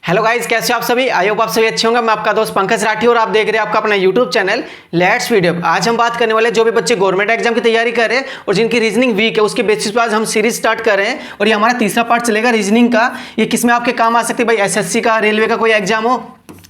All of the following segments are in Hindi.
हेलो गाइस, कैसे हो आप सभी। आई होप आप सभी अच्छे होंगे। मैं आपका दोस्त पंकज राठी और आप देख रहे हैं आपका अपना यूट्यूब चैनल लेट्स वीडियो। आज हम बात करने वाले जो भी बच्चे गवर्नमेंट एग्जाम की तैयारी कर रहे हैं और जिनकी रीजनिंग वीक है उसके बेसिस पर आज हम सीरीज स्टार्ट कर रहे हैं और ये हमारा तीसरा पार्ट चलेगा रीजनिंग का। ये किसमें आपके काम आ सकती है भाई, एसएससी का, रेलवे का कोई एग्जाम हो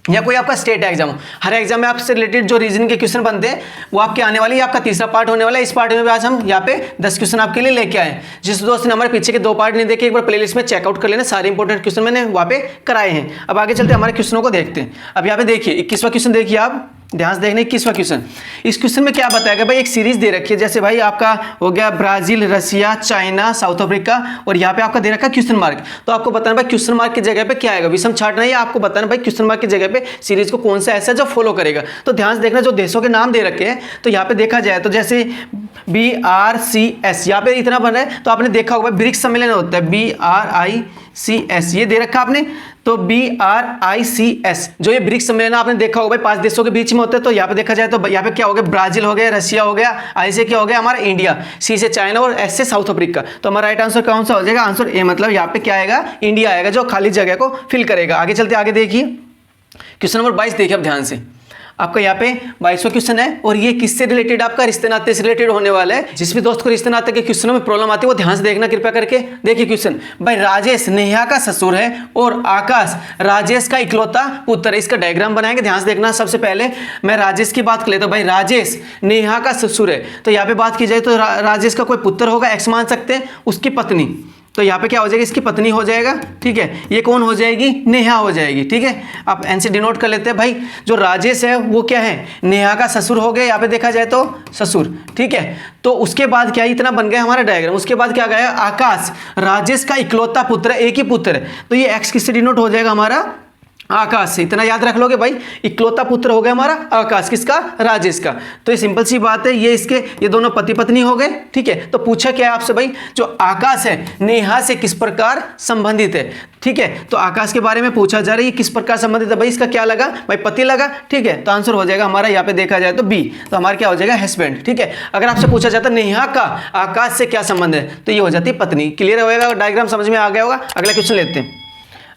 या कोई आपका स्टेट एग्जाम हो, हर एग्जाम में आपसे रिलेटेड जो रीजनिंग के क्वेश्चन बनते हैं वो आपके आने वाली है। आपका तीसरा पार्ट होने वाला है। इस पार्ट में भी आज हम यहाँ पे 10 क्वेश्चन आपके लिए लेके आए। जिस दोस्त ने हमारे पीछे के 2 पार्ट नहीं देखे, एक बार प्लेलिस्ट में चेकआउट कर लेना, सारे इंपॉर्टेंट क्वेश्चन मैंने वहाँ पे कराए हैं। अब आगे चलते हमारे क्वेश्चनों को देखते हैं। अब यहाँ पे देखिए 21वां क्वेश्चन देखिए, आप ध्यान से देखना 21वां क्वेश्चन। इस क्वेश्चन में क्या बताएगा भाई, एक सीरीज दे रखी है, जैसे भाई आपका हो गया ब्राजील, रसिया, चाइना, साउथ अफ्रीका और यहाँ पे आपका दे रखा है क्वेश्चन मार्क। तो आपको बताना भाई क्वेश्चन मार्क की जगह पे क्या आएगा, विषम छाट नहीं है, आपको बताना भाई क्वेश्चन मार्क की जगह पे सीरीज को कौन सा ऐसा जो फॉलो करेगा। तो ध्यान से देखना, जो देशों के नाम दे रखे हैं तो यहाँ पे देखा जाए तो जैसे BRCS यहाँ पे इतना बन रहा है, तो आपने देखा होगा ब्रिक्स सम्मेलन होता है BRICS, ये दे रखा आपने। तो BRICS जो ये ब्रिक्स सम्मेलन आपने देखा होगा भाई 5 देशों के बीच में होता है। तो यहाँ पे देखा जाए तो यहाँ पे क्या हो गया, ब्राजील हो गया, रशिया हो गया, I से क्या हो गया हमारा इंडिया, C से चाइना और S से साउथ अफ्रीका। तो हमारा राइट आंसर कौन सा हो जाएगा, आंसर ए, मतलब यहाँ पे क्या आएगा, इंडिया आएगा जो खाली जगह को फिल करेगा। आगे चलते आगे देखिए क्वेश्चन नंबर 22 देखिए अब ध्यान से। आपका यहाँ पे 22वां क्वेश्चन है और ये किससे रिलेटेड, आपका रिश्ते नाते से रिलेटेड होने वाला है। जिस भी दोस्त को रिश्ते नाते के क्वेश्चनों में प्रॉब्लम आती है वो ध्यान से देखना कृपया करके। देखिए क्वेश्चन, भाई राजेश नेहा का ससुर है और आकाश राजेश का इकलौता पुत्र है। इसका डायग्राम बनाएंगे, ध्यान से देखना। सबसे पहले मैं राजेश की बात कर लेता हूँ। भाई राजेश नेहा का ससुर है, तो यहाँ पे बात की जाए तो राजेश का कोई पुत्र होगा, एक्स मान सकते हैं, उसकी पत्नी। तो यहाँ पे क्या हो जाएगा, इसकी पत्नी हो जाएगा, ठीक है। ये कौन हो जाएगी, नेहा हो जाएगी, ठीक है। आप एन से डिनोट कर लेते हैं। भाई जो राजेश है वो क्या है, नेहा का ससुर हो गया, यहाँ पे देखा जाए तो ससुर, ठीक है। तो उसके बाद क्या, इतना बन गया हमारा डायग्राम। उसके बाद क्या गया, आकाश राजेश का इकलौता पुत्र है, एक ही पुत्र है, तो ये एक्स किससे डिनोट हो जाएगा हमारा, आकाश से। इतना याद रख लोगे भाई, इकलौता पुत्र हो गया हमारा आकाश, किसका, राजेश का। तो ये सिंपल सी बात है, ये दोनों पति पत्नी हो गए, ठीक है। तो पूछा क्या है आपसे भाई, जो आकाश है नेहा से किस प्रकार संबंधित है, ठीक है। तो आकाश के बारे में पूछा जा रहा है, किस प्रकार संबंधित है भाई, इसका क्या लगा भाई, पति लगा, ठीक है। तो आंसर हो जाएगा हमारा यहाँ पे देखा जाए तो बी, तो हमारा क्या हो जाएगा, हस्बैंड, ठीक है। अगर आपसे पूछा जाता नेहा का आकाश से क्या संबंध है तो ये हो जाती है पत्नी। क्लियर होगा, डायग्राम समझ में आ गया होगा। अगला क्वेश्चन लेते हैं।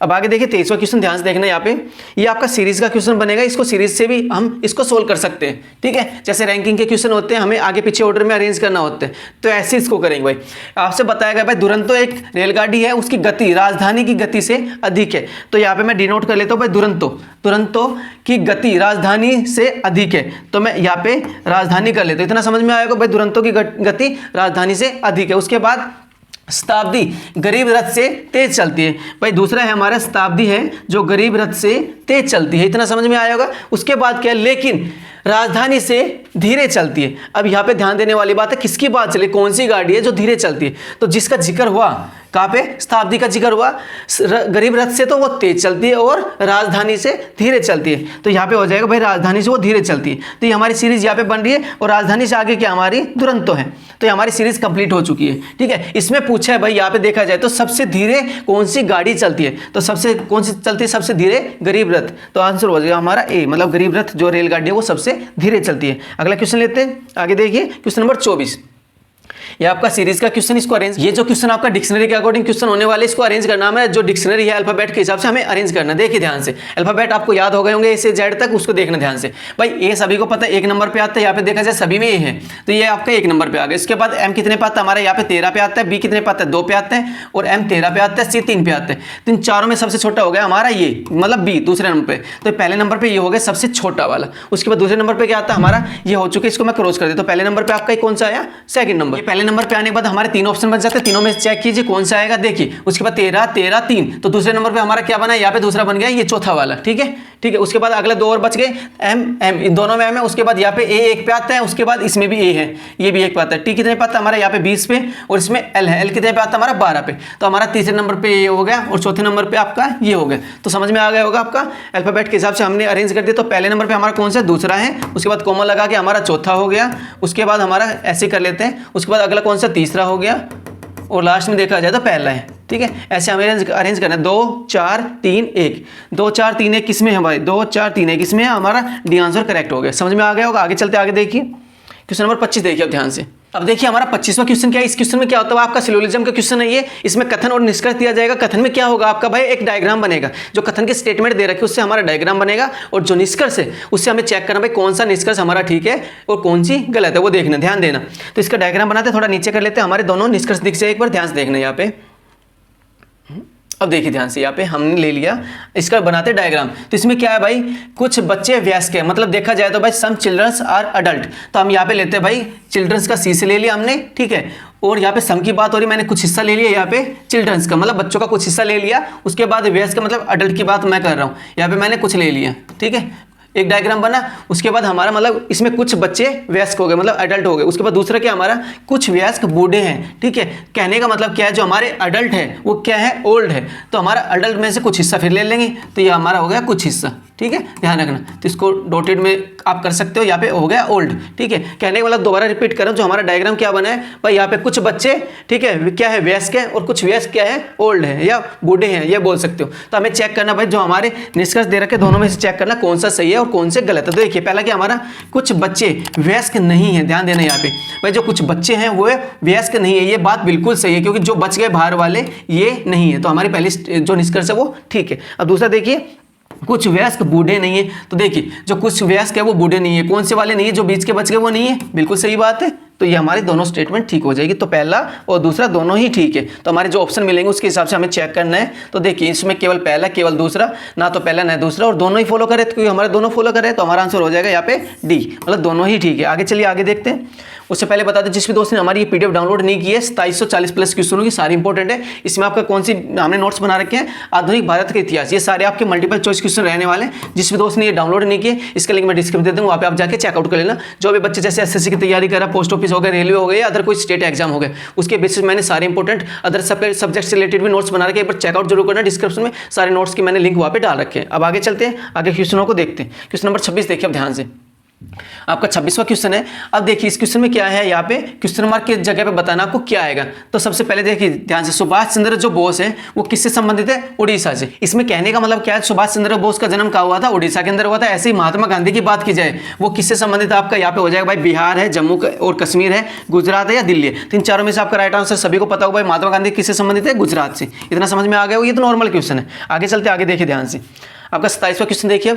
अब आगे देखिए 23वां क्वेश्चन, ध्यान से देखना। यहाँ पे ये आपका सीरीज का क्वेश्चन बनेगा, इसको सीरीज से भी हम इसको सोल्व कर सकते हैं, ठीक है। जैसे रैंकिंग के क्वेश्चन होते हैं, हमें आगे पीछे ऑर्डर में अरेंज करना होता है, तो ऐसे इसको करेंगे भाई। आपसे बताया गया भाई दुरंतो एक रेलगाड़ी है, उसकी गति राजधानी की गति से अधिक है। तो यहाँ पे मैं डिनोट कर लेता हूँ भाई, दुरंतो की गति राजधानी से अधिक है, तो मैं यहाँ पे राजधानी कर लेता हूँ। इतना समझ में आएगा भाई, दुरंतो की गति राजधानी से अधिक है। उसके बाद शताब्दी गरीब रथ से तेज चलती है। भाई दूसरा है हमारा शताब्दी है जो गरीब रथ से तेज चलती है, इतना समझ में आया होगा। उसके बाद क्या है, लेकिन राजधानी से धीरे चलती है। अब यहाँ पे ध्यान देने वाली बात है, किसकी बात चले, कौन सी गाड़ी है जो धीरे चलती है। तो जिसका जिक्र हुआ कहाँ पे, शताब्दी का जिक्र हुआ, गरीब रथ से तो वो तेज चलती है और राजधानी से धीरे चलती है। तो यहाँ पे हो जाएगा भाई राजधानी से वो धीरे चलती है। तो ये हमारी सीरीज यहाँ पे बन रही है और राजधानी से आगे क्या हमारी दुरंतो है। तो ये हमारी सीरीज कंप्लीट हो चुकी है, ठीक है। इसमें पूछा है भाई, यहाँ पे देखा जाए तो सबसे धीरे कौन सी गाड़ी चलती है, तो सबसे कौन सी चलती है, सबसे धीरे गरीब रथ। तो आंसर हो जाएगा हमारा ए, मतलब गरीब रथ जो रेलगाड़ी है वो सबसे धीरे चलती है। अगला क्वेश्चन लेते हैं, आगे देखिए क्वेश्चन नंबर 24। ये आपका सीरीज का क्वेश्चन, इसको अरेंज, ये जो क्वेश्चन आपका डिक्शनरी के अकॉर्डिंग क्वेश्चन होने वाले, इसको अरेंज करना है। जो डिक्शनरी है अल्फाबेट के हिसाब से हमें अरेंज करना। देखिए ध्यान से, अल्फाबेट आपको याद हो गए होंगे ए से जेड तक, उसको देखना ध्यान से। भाई ए सभी को पता है 1 नंबर पे आता है, यहाँ पे देखा जाए सभी में ए है, तो ये आपका 1 नंबर पे आ गया। इसके बाद एम कितने पे आता है हमारा, यहाँ पे 13 पे आता है, बी कितने पे आता है 2 पे आता है, और एम 13 पे आता है, सी 3 पे आता है। तो इन चारों में सबसे छोटा हो गया हमारा ये, मतलब बी दूसरे नंबर पे। तो पहले नंबर पे ये हो गया सबसे छोटा वाला। उसके बाद दूसरे नंबर पे क्या आता है हमारा, ये हो चुके, इसको मैं क्रॉस कर देता हूँ। पहले नंबर पे आपका कौन सा आया, सेकंड नंबर। पहले नंबर पे आने के बाद हमारे 3 ऑप्शन बन जाते हैं, तीनों में चेक कीजिए कौन सा आएगा। देखिए उसके बाद 13 13 3, तो दूसरे नंबर पे हमारा क्या बना, यहाँ पे दूसरा बन गया, ये चौथा वाला, ठीक है, ठीक है। उसके बाद अगले 2 और बच गए, एम एम, इन दोनों में एम है। उसके बाद यहाँ पे ए 1 पे आता है, उसके बाद इसमें भी ए है, ये भी 1 पे आता है। टी कितने पे आता है हमारा, यहाँ पे 20 पे, और इसमें एल है, एल कितने पे आता है हमारा 12 पे। तो हमारा तीसरे नंबर पे ये हो गया और चौथे नंबर पे आपका ये हो गया। तो समझ में आ गया होगा आपका, अल्फाबेट के हिसाब से हमने अरेंज कर दिया। तो पहले नंबर पे हमारा कौन सा, दूसरा है, उसके बाद कोमा लगा के हमारा चौथा हो गया, उसके बाद हमारा ऐसे कर लेते हैं, उसके बाद अगला कौन सा, तीसरा हो गया, और लास्ट में देखा जाए तो पहला है, ठीक है। ऐसे हमें अरेंज करना है, 2 4 3 1, 2 4 3 1 किसमें है भाई, 2 4 3 1 किसमें है, हमारा डी आंसर करेक्ट हो गया। समझ में आ गया होगा। आगे चलते, आगे देखिए क्वेश्चन नंबर 25 देखिए अब ध्यान से। अब देखिए हमारा 25वां क्वेश्चन क्या है। इस क्वेश्चन में क्या होता है, आपका सिलोजिज्म का क्वेश्चन है ये। इसमें कथन और निष्कर्ष दिया जाएगा। कथन में क्या होगा आपका भाई, एक डायग्राम बनेगा। जो कथन के स्टेटमेंट दे रखे उससे हमारा डायग्राम बनेगा, और जो निष्कर्ष है उससे हमें चेक करना भाई कौन सा निष्कर्ष हमारा ठीक है और कौन सी गलत है, वो देखना, ध्यान देना। तो इसका डायग्राम बनाते हैं, थोड़ा नीचे कर लेते हैं, हमारे दोनों निष्कर्ष दिख जाए एक बार, ध्यान से देखना यहाँ पे। अब देखिए ध्यान से, यहाँ पे हमने ले लिया, इसका बनाते डायग्राम। तो इसमें क्या है भाई, कुछ बच्चे वयस्क है, मतलब देखा जाए तो भाई सम चिल्ड्रंस आर अडल्ट। तो हम यहाँ पे लेते हैं भाई चिल्ड्रंस का सी से ले लिया हमने, ठीक है। और यहाँ पे सम की बात हो रही, मैंने कुछ हिस्सा ले लिया यहाँ पे चिल्ड्रंस का, मतलब बच्चों का कुछ हिस्सा ले लिया। उसके बाद वयस्क का मतलब अडल्ट की बात मैं कर रहा हूँ, यहाँ पे मैंने कुछ ले लिया, ठीक है। एक डायग्राम बना, उसके बाद हमारा मतलब इसमें कुछ बच्चे वयस्क हो गए, मतलब अडल्ट हो गए। उसके बाद दूसरा क्या हमारा, कुछ वयस्क बूढ़े हैं, ठीक है। कहने का मतलब क्या है, जो हमारे अडल्ट है वो क्या है, ओल्ड है। तो हमारा अडल्ट में से कुछ हिस्सा फिर ले लेंगे, तो ये हमारा हो गया कुछ हिस्सा, ठीक है, ध्यान रखना। तो इसको डॉटेड में आप कर सकते हो, यहाँ पे हो गया ओल्ड, ठीक है। कहने का मतलब दोबारा रिपीट करें, जो हमारा डायग्राम क्या बना है भाई, यहाँ पे कुछ बच्चे, ठीक है, क्या है, वयस्क है, और कुछ वयस्क क्या है, ओल्ड है या बूढ़े हैं, ये बोल सकते हो। तो हमें चेक करना भाई, जो हमारे निष्कर्ष दे रखे दोनों में से चेक करना कौन सा सही है और कौन से गलत है। तो देखिए पहला क्या हमारा, कुछ बच्चे वयस्क नहीं है, ध्यान देना यहाँ पे भाई, जो कुछ बच्चे हैं वो वयस्क नहीं है, ये बात बिल्कुल सही है, क्योंकि जो बच गए बाहर वाले ये नहीं है। तो हमारी पहली जो निष्कर्ष है वो ठीक है। अब दूसरा देखिए, कुछ वयस्क बूढ़े नहीं है। तो देखिए जो कुछ वयस्क है वो बूढ़े नहीं है, कौन से वाले नहीं है, जो बीच के बच गए वो नहीं है, बिल्कुल सही बात है। तो ये हमारे दोनों स्टेटमेंट ठीक हो जाएगी। तो पहला और दूसरा दोनों ही ठीक है। तो हमारे जो ऑप्शन मिलेंगे उसके हिसाब से हमें चेक करना है। तो देखिए इसमें केवल पहला केवल दूसरा, ना तो पहला ना दूसरा, और दोनों ही फॉलो करे, तो हमारे दोनों फॉलो करे, तो हमारा आंसर हो जाएगा यहाँ पे डी, मतलब दोनों ही ठीक है। आगे चलिए आगे देखते हैं। उससे पहले बता दें, जिस भी दोस्त ने हमारी ये पीडीएफ डाउनलोड नहीं की है, 2740 प्लस क्वेश्चनों की, सारी इंपॉर्टेंट है। इसमें आपका कौन सी हमने नोट्स बना रखे हैं, आधुनिक भारत का इतिहास, ये सारे आपके मल्टीपल चॉइस क्वेश्चन रहने वाले हैं। जिस भी दोस्त ने ये डाउनलोड नहीं किए, इसका लिंक मैं डिस्क्रिप्शन दे दूँगा, वहाँ पे आप जाके चेकआउट कर लेना। जो भी बच्चे जैसे एसएससी की तैयारी कर रहा है, पोस्ट ऑफिस हो गया, रेलवे हो गया, अदर कोई स्टेट एग्जाम हो गए, उसके बेसिस मैंने सारे इंपॉर्टेंट अदर सब्जेक्ट से रिलेटेड भी नोट्स बना रखे हैं। एक बार चेकआउट जरूर करना, डिस्क्रिप्शन में सारे नोट्स की मैंने लिंक वहाँ पे डाल रखे हैं। अब आगे चलते हैं, आगे क्वेश्चनों को देखते हैं। क्वेश्चन नंबर 26 देखिए अब ध्यान से, आपका 26वां क्वेश्चन है। अब देखिए इस क्वेश्चन में क्या है, यहाँ पे क्वेश्चन मार्क की जगह पे बताना आपको क्या आएगा। तो सबसे पहले देखिए ध्यान से, सुभाष चंद्र जो बोस है वो किससे संबंधित है, उड़ीसा से। इसमें कहने का मतलब क्या है, सुभाष चंद्र बोस का जन्म कहाँ हुआ था, उड़ीसा के अंदर हुआ था। ऐसे ही महात्मा गांधी की बात की जाए, वो किससे संबंधित है, आपका यहाँ पे हो जाएगा भाई बिहार है, जम्मू और कश्मीर है, गुजरात है या दिल्ली है। तो इन चारों में से आपका राइट आंसर सभी को पता होगा भाई, महात्मा गांधी किससे संबंधित है, गुजरात से। इतना समझ में आ गया हो, ये तो नॉर्मल क्वेश्चन है। आगे चलते आगे देखिए ध्यान से, आपका 27वां क्वेश्चन देखिए।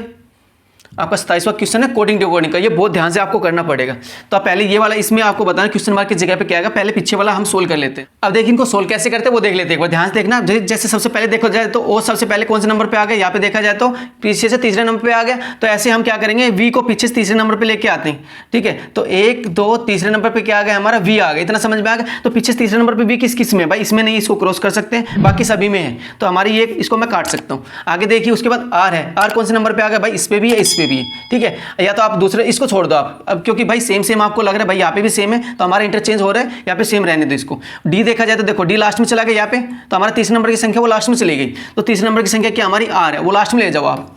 अब आपका 27वां क्वेश्चन है कोडिंग डिकोडिंग का, ये बहुत ध्यान से आपको करना पड़ेगा। तो आप पहले ये वाला, इसमें आपको बताना क्वेश्चन मार्क की जगह पे क्या आएगा, पहले पीछे वाला हम सोल्व कर लेते हैं। अब देखिए इनको सोल्व कैसे करते हैं वो देख लेते हैं एक बार, ध्यान से देखना। जैसे सबसे पहले देखो जाए तो ओ सबसे पहले कौन से नंबर पे आ गया, यहाँ पे देखा जाए तो पीछे से तीसरे नंबर पे आ गया। तो ऐसे हम क्या करेंगे, वी को पीछे से तीसरे नंबर पे लेके आते हैं, ठीक है। तो 1 2 तीसरे नंबर पे क्या आ गया हमारा, वी आ गया। इतना समझ में आ गया। तो पीछे से तीसरे नंबर पे वी किस में है भाई, इसमें नहीं, इसको क्रॉस कर सकते हैं, बाकी सभी में है। तो हमारी ये इसको मैं काट सकता हूँ। आगे देखिए उसके बाद आर है, आर कौन से नंबर पे आ गया भाई, इस पे भी है, इस पे भी है, ठीक है। या तो आप दूसरे इसको छोड़ दो आप, अब क्योंकि भाई सेम आपको लग रहा है भाई यहाँ पे भी सेम है, तो हमारा इंटरचेंज हो रहा है, यहाँ पे सेम रहने दो इसको। डी देखा जाए तो देखो डी लास्ट में चला गया यहाँ पे, तो हमारा तीसरे नंबर की संख्या वो लास्ट में चली गई। तो तीसरे नंबर की संख्या क्या हमारी आर है, वो लास्ट में ले जाओ आप।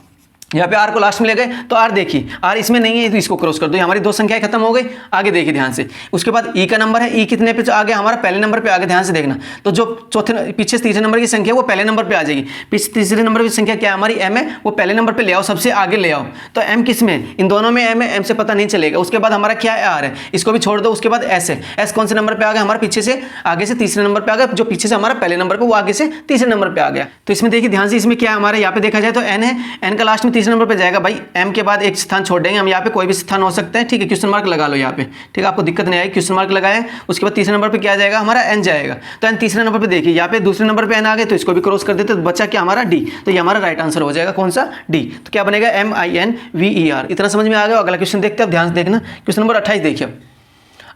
यहाँ पे आर को लास्ट में ले गए, तो आर देखिए आर इसमें नहीं है, तो इसको क्रॉस कर दो, हमारी 2 संख्याएं खत्म हो गई। आगे देखिए ध्यान से, उसके बाद ई का नंबर है, ई कितने पे आ गया हमारा, पहले नंबर पे आ गया। ध्यान से देखना, तो जो पीछे तीसरे नंबर की संख्या वो पहले नंबर पे आ जाएगी। पीछे तीसरे नंबर की संख्या क्या है हमारी, एम है, वो पहले नंबर पे ले आओ, सबसे आगे ले आओ। तो एम किस में, इन दोनों में एम है, एम से पता नहीं चलेगा। उसके बाद हमारा क्या है, आर है, इसको भी छोड़ दो। उसके बाद एस है, एस कौन से नंबर पे आ गया हमारा, पीछे से आगे से तीसरे नंबर पे आ गया, जो पीछे से हमारा पहले नंबर पे वो आगे से तीसरे नंबर पे आ गया। तो इसमें देखिए ध्यान से, इसमें क्या है हमारे, यहाँ पे देखा जाए तो एन है, एन का लास्ट में तीसरे नंबर पे जाएगा भाई। एम के बाद एक स्थान छोड़ देंगे हम, यहाँ पे कोई भी स्थान हो सकता है, ठीक है। क्वेश्चन मार्क लगा लो यहाँ पे, ठीक है, आपको दिक्कत नहीं आएगी। क्वेश्चन मार्क लगाए, उसके बाद तीसरे नंबर पे क्या जाएगा हमारा, एन जाएगा। तो एन तीसरे नंबर पे देखिए, यहाँ पे दूसरे नंबर पे एन आ गए, तो इसको भी क्रॉस कर देते, तो बच्चा क्या हमारा डी। तो ये हमारा राइट आंसर हो जाएगा कौन सा, डी। तो क्या बनेगा, MINVER। इतना समझ में आ गया। अगला क्वेश्चन देखते हैं, ध्यान से देखना। क्वेश्चन नंबर 28 देखिए,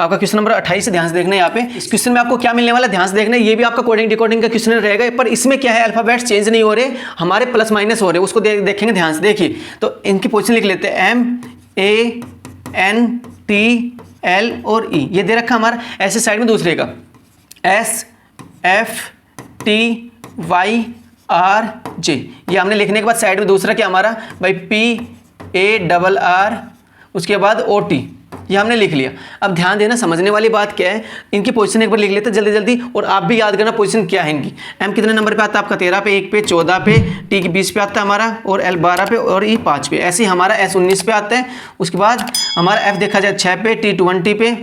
आपका क्वेश्चन नंबर 28 से ध्यान से देखना। यहाँ पे इस क्वेश्चन में आपको क्या मिलने वाला है, ध्यान से देखना। ये भी आपका कोडिंग डिकोडिंग का क्वेश्चन रहेगा, पर इसमें क्या है, अल्फाबेट्स चेंज नहीं हो रहे, हमारे प्लस माइनस हो रहे, उसको देखेंगे ध्यान से। देखिए तो इनकी पोजीशन लिख लेते हैं, MANTL और E, ये दे रखा हमारा। ऐसे साइड में दूसरे का SFTYRJ, ये हमने लिखने के बाद साइड में दूसरा क्या हमारा भाई PARR, उसके बाद OT, ये हमने लिख लिया। अब ध्यान देना, समझने वाली बात क्या है, इनकी पोजीशन एक बार लिख लेते हैं जल्दी जल्दी, और आप भी याद करना पोजीशन क्या है इनकी। एम कितने नंबर पे आता है आपका 13 पे, 1 पे, 14 पे, टी की 20 पे आता है हमारा, और एल 12 पे, और ई 5 पे। ऐसे ही हमारा एस 19 पे आता है। उसके बाद हमारा एफ देखा जाए 6 पे, टी 20 पे,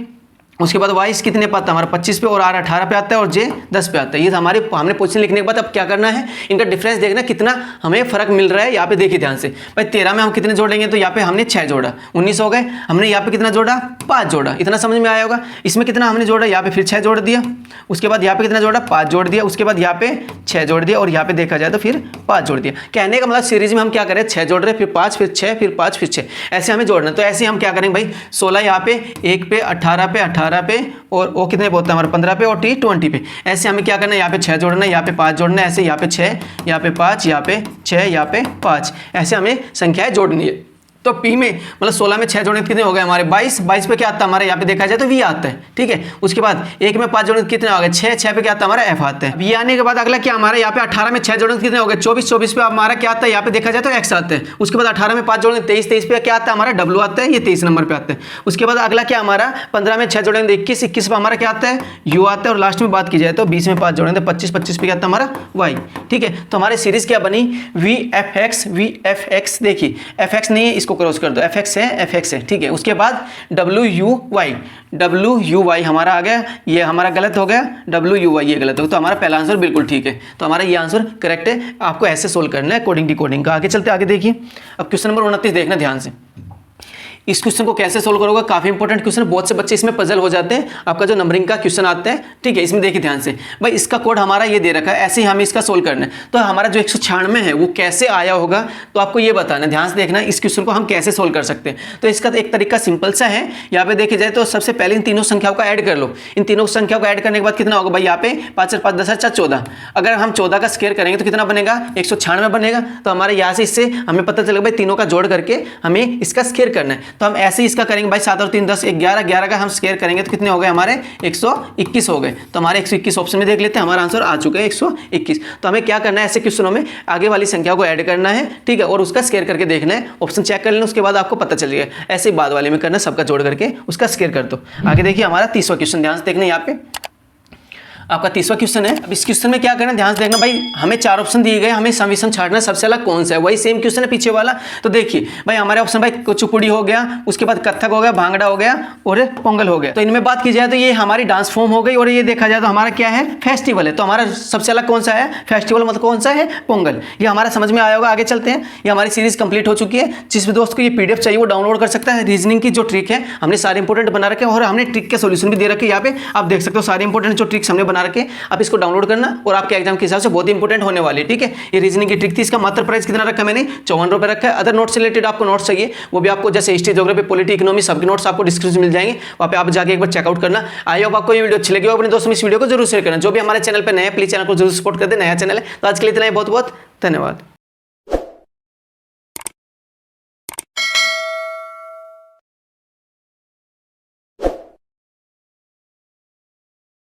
उसके बाद वाइस कितने पे आता है हमारा 25 पे, और आर 18 पे आता है, और जे 10 पे आता है। ये हमारे हमने पोजीशन लिखने के बाद अब क्या करना है, इनका डिफरेंस देखना कितना हमें फर्क मिल रहा है। यहाँ पे देखिए ध्यान से भाई, 13 में हम कितने जोड़ेंगे, तो यहाँ पे हमने 6 जोड़ा, 19 हो गए। हमने यहाँ पे कितना जोड़ा, 5 जोड़ा, इतना समझ में आया होगा। इसमें कितना हमने जोड़ा, यहाँ पे फिर 6 जोड़ दिया, उसके बाद यहाँ पे कितना जोड़ा, 5 जोड़ दिया, उसके बाद यहाँ पे 6 जोड़ दिया, और यहाँ पे देखा जाए तो फिर 5 जोड़ दिया। कहने का मतलब सीरीज में हम क्या करें, 6 जोड़ रहे, फिर 5, फिर 6, फिर 5, फिर 6, ऐसे हमें जोड़ना। तो ऐसे हम क्या करेंगे भाई, 16 यहाँ पे, 1 पे, 18 पे, 18 पे, और वो कितने पे होता है हमारा 15 पे, और टी 20 पे। ऐसे हमें क्या करना है, यहाँ पे 6 जोड़ना है, यहाँ पे 5 जोड़ना है, ऐसे यहाँ पे 6, यहाँ पे 5, यहाँ पे 6, यहाँ पे 5, ऐसे हमें संख्याएं जोड़नी है। तो पी में मतलब 16 में 6 जोड़े कितने हो गए हमारे 22, 22 पे क्या आता है हमारे, यहाँ पे देखा जाए तो वी आता है, ठीक है। उसके बाद 1 में 5 जोड़े कितने हो गए 6, 6 पे क्या आता है हमारा एफ आता है। वी आने के बाद अगला क्या हमारा, यहाँ पे 18 में 6 जोड़े कितने हो गए 24, 24 पे हमारा क्या आता है, यहाँ पे देखा जाए तो एक्स आता है। उसके बाद 18 में 5 जोड़े 23, 23 पे क्या आता है हमारा डब्ल्यू आता है, ये 23 नंबर पे आता है। उसके बाद अगला क्या हमारा 15 में 6 जोड़े 21, 21 पे हमारा क्या आता है यू आता है। और लास्ट में बात की जाए तो 20 में 5 जोड़े 25, 25 पे क्या आता है हमारा वाई, ठीक है। तो हमारी सीरीज क्या बनी, वी एफ एक्स, देखिए एफ एक्स नहीं है, इसको क्रॉस कर दो, एफ एक्स है, एफ एक्स है, ठीक है। उसके बाद डब्ल्यू यू वाई हमारा आ गया, ये हमारा गलत हो गया, डब्ल्यू यू वाई ये गलत हो गया। तो हमारा पहला आंसर बिल्कुल ठीक है, तो हमारा ये आंसर करेक्ट है। आपको ऐसे सोल्व करना है कोडिंग डिकोडिंग का। आगे चलते, आगे देखिए। अब क्वेश्चन नंबर 29 देखना ध्यान से। इस क्वेश्चन को कैसे सोल्व करोगे, काफी इंपॉर्टेंट क्वेश्चन, बहुत से बच्चे इसमें पजल हो जाते हैं। आपका जो नंबरिंग का क्वेश्चन आता है, ठीक है, इसमें देखिए ध्यान से भाई, इसका कोड हमारा ये दे रखा है, ऐसे ही हमें इसका सोल्व करना है। तो हमारा जो 196 है वो कैसे आया होगा, तो आपको ये बताना, ध्यान से देखना इस क्वेश्चन को हम कैसे सोल्व कर सकते हैं। तो इसका एक तरीका सिंपल सा है, यहाँ पे देखी जाए तो सबसे पहले इन तीनों संख्याओं का ऐड कर लो। इन तीनों संख्याओं को ऐड करने के बाद कितना होगा भाई, यहाँ पे 5 4 5 10 4 14। अगर हम 14 का स्क्वायर करेंगे तो कितना बनेगा 196 बनेगा। तो हमारे यहाँ से इससे हमें पता चलेगा भाई तीनों का जोड़ करके हमें इसका स्क्वायर करना है। तो हम ऐसे ही इसका करेंगे भाई, 7 और 3 10 11, 11 का हम स्क्वायर करेंगे तो कितने हो गए हमारे 121 हो गए। तो हमारे 121 ऑप्शन में देख लेते हैं, हमारा आंसर आ चुका है 121। तो हमें क्या करना है, ऐसे क्वेश्चनों में आगे वाली संख्या को ऐड करना है, ठीक है, और उसका स्क्वायर करके देखना है, ऑप्शन चेक कर लेना, उसके बाद आपको पता चलेगा। ऐसे ही बाद वाले में करना, सबका जोड़ करके उसका स्क्वायर कर दो। आगे देखिए हमारा 30वां क्वेश्चन, ध्यान से देखना, यहाँ पे आपका 30वां क्वेश्चन है। अब इस क्वेश्चन में क्या करना, ध्यान से देखना भाई, हमें 4 ऑप्शन दिए गए, हमें समीशन छांटना सबसे अलग कौन सा है। वही सेम क्वेश्चन है पीछे वाला। तो देखिए भाई, हमारे ऑप्शन भाई कुचिपुड़ी हो गया, उसके बाद कथक हो गया, भांगड़ा हो गया, और पोंगल हो गया। तो इनमें बात की जाए तो ये हमारी डांस फॉर्म हो गई, और ये देखा जाए तो हमारा क्या है फेस्टिवल है। तो हमारा सबसे अलग कौन सा है फेस्टिवल, मतलब कौन सा है पोंगल। ये हमारा समझ में आया होगा। आगे चलते हैं, ये हमारी सीरीज कंप्लीट हो चुकी है। जिस भी दोस्त को ये पीडीएफ चाहिए वो डाउनलोड कर सकता है। रीजनिंग की जो ट्रिक है हमने सारे इंपोर्टेंट बना रखे, और हमने ट्रिक के सोल्यूशन भी दे रखे। यहाँ पे आप देख सकते हो सारे इंपोर्टेंट जो ट्रिक्स हमने बना रखे, आप इसको डाउनलोड करना, और आपके एग्जाम के हिसाब से बहुत इंपोर्टेंट होने वाली है, ठीक है। ये रीजनिंग की ट्रिक थी। इसका मात्र प्राइस कितना रखा मैंने 54 रुपए रखा है। अदर नोट्स से रिलेटेड आपको नोट्स चाहिए, वो भी आपको जैसे हिस्ट्री, ज्योग्राफी, पॉलिटी, इकोनॉमी, सबके नोट्स आपको डिस्क्रिप्शन मिल जाएंगे, वहाँ पे आप जाके एक बार चेकआउट करना। आई होप आपको ये वीडियो अच्छी लगी हो, अपने दोस्तों में इस वीडियो को जरूर शेयर करना। जो भी हमारे चैनल पर नया, प्लीज चैनल को जरूर सपोर्ट कर दे, नया चैनल है। तो आज के लिए इतना ही, बहुत बहुत धन्यवाद।